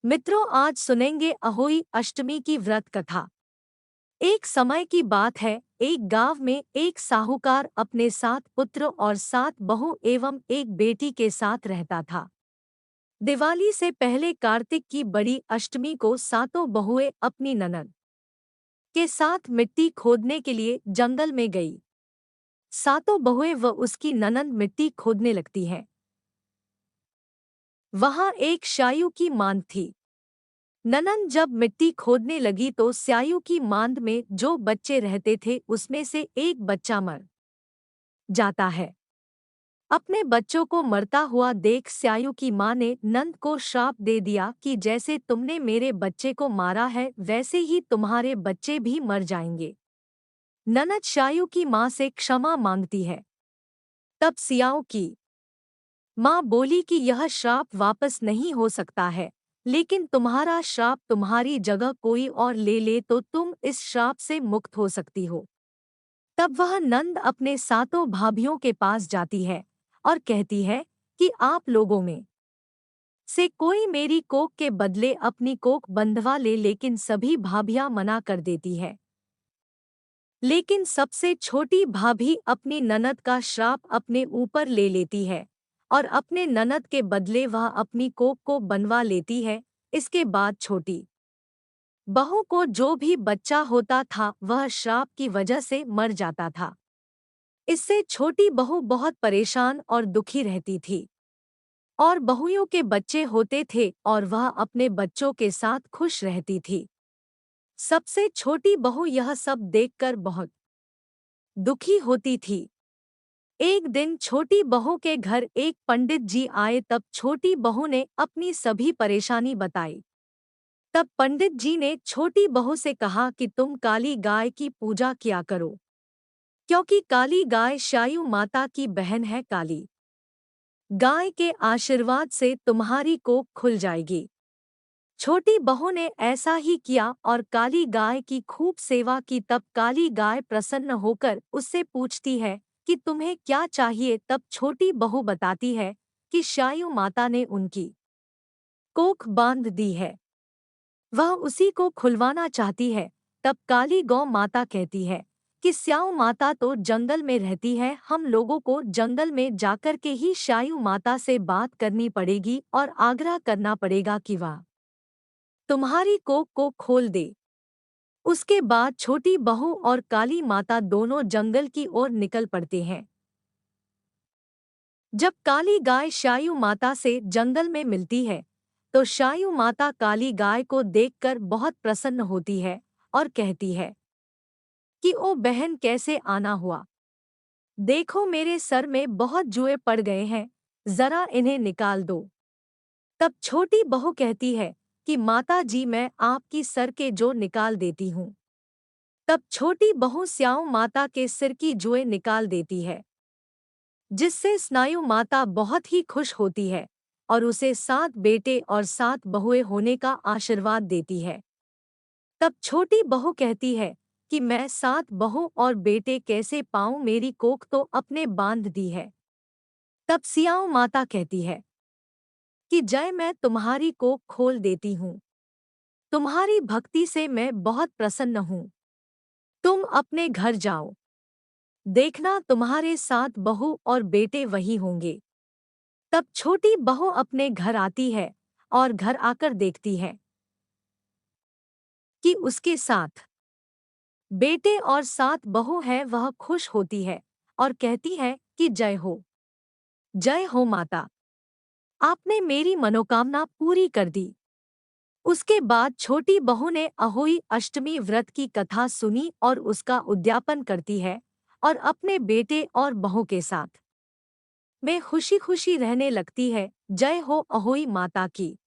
मित्रों, आज सुनेंगे अहोई अष्टमी की व्रत कथा। एक समय की बात है, एक गांव में एक साहूकार अपने 7 पुत्र और 7 बहू एवं एक बेटी के साथ रहता था। दिवाली से पहले कार्तिक की बड़ी अष्टमी को सातों बहुएं अपनी ननद के साथ मिट्टी खोदने के लिए जंगल में गई। सातों बहुएं व उसकी ननद मिट्टी खोदने लगती हैं। वहां एक शायु की मांद थी। ननंद जब मिट्टी खोदने लगी तो स्यायु की मांद में जो बच्चे रहते थे उसमें से एक बच्चा मर जाता है। अपने बच्चों को मरता हुआ देख स्यायु की माँ ने नंद को श्राप दे दिया कि जैसे तुमने मेरे बच्चे को मारा है वैसे ही तुम्हारे बच्चे भी मर जाएंगे। ननद शायु की माँ से क्षमा मांगती है। तब स्याऊ की माँ बोली कि यह श्राप वापस नहीं हो सकता है, लेकिन तुम्हारा श्राप तुम्हारी जगह कोई और ले ले तो तुम इस श्राप से मुक्त हो सकती हो। तब वह नंद अपने सातों भाभियों के पास जाती है और कहती है कि आप लोगों में से कोई मेरी कोख के बदले अपनी कोख बंधवा ले, लेकिन सभी भाभियां मना कर देती है। लेकिन सबसे छोटी भाभी अपनी ननद का श्राप अपने ऊपर ले लेती है और अपने ननद के बदले वह अपनी कोख को बनवा लेती है। इसके बाद छोटी बहू को जो भी बच्चा होता था वह श्राप की वजह से मर जाता था। इससे छोटी बहू बहुत परेशान और दुखी रहती थी और बहुओं के बच्चे होते थे और वह अपने बच्चों के साथ खुश रहती थी। सबसे छोटी बहू यह सब देखकर बहुत दुखी होती थी। एक दिन छोटी बहू के घर एक पंडित जी आए। तब छोटी बहू ने अपनी सभी परेशानी बताई। तब पंडित जी ने छोटी बहू से कहा कि तुम काली गाय की पूजा किया करो, क्योंकि काली गाय शायु माता की बहन है। काली गाय के आशीर्वाद से तुम्हारी कोख खुल जाएगी। छोटी बहू ने ऐसा ही किया और काली गाय की खूब सेवा की। तब काली गाय प्रसन्न होकर उससे पूछती है कि तुम्हें क्या चाहिए। तब छोटी बहू बताती है कि शायु माता ने उनकी कोख बांध दी है, वह उसी को खुलवाना चाहती है। तब काली गौ माता कहती है कि स्याऊ माता तो जंगल में रहती है, हम लोगों को जंगल में जाकर के ही शायु माता से बात करनी पड़ेगी और आग्रह करना पड़ेगा कि वह तुम्हारी कोख को खोल दे। उसके बाद छोटी बहू और काली माता दोनों जंगल की ओर निकल पड़ते हैं। जब काली गाय शायु माता से जंगल में मिलती है तो शायु माता काली गाय को देखकर बहुत प्रसन्न होती है और कहती है कि ओ बहन, कैसे आना हुआ। देखो मेरे सर में बहुत जुए पड़ गए हैं, जरा इन्हें निकाल दो। तब छोटी बहू कहती है कि माता जी, मैं आपकी सर के जो निकाल देती हूँ। तब छोटी बहू स्याऊ माता के सिर की जुएं निकाल देती है, जिससे स्नायु माता बहुत ही खुश होती है और उसे 7 बेटे और 7 बहुएं होने का आशीर्वाद देती है। तब छोटी बहू कहती है कि मैं 7 बहू और बेटे कैसे पाऊं, मेरी कोख तो अपने बांध दी है। तब सियाऊ माता कहती है कि जय, मैं तुम्हारी कोख खोल देती हूँ। तुम्हारी भक्ति से मैं बहुत प्रसन्न हूँ। तुम अपने घर जाओ, देखना तुम्हारे 7 बहू और बेटे वही होंगे। तब छोटी बहू अपने घर आती है और घर आकर देखती है कि उसके साथ बेटे और 7 बहू हैं। वह खुश होती है और कहती है कि जय हो माता, आपने मेरी मनोकामना पूरी कर दी। उसके बाद छोटी बहू ने अहोई अष्टमी व्रत की कथा सुनी और उसका उद्यापन करती है और अपने बेटे और बहू के साथ में खुशी खुशी रहने लगती है। जय हो अहोई माता की।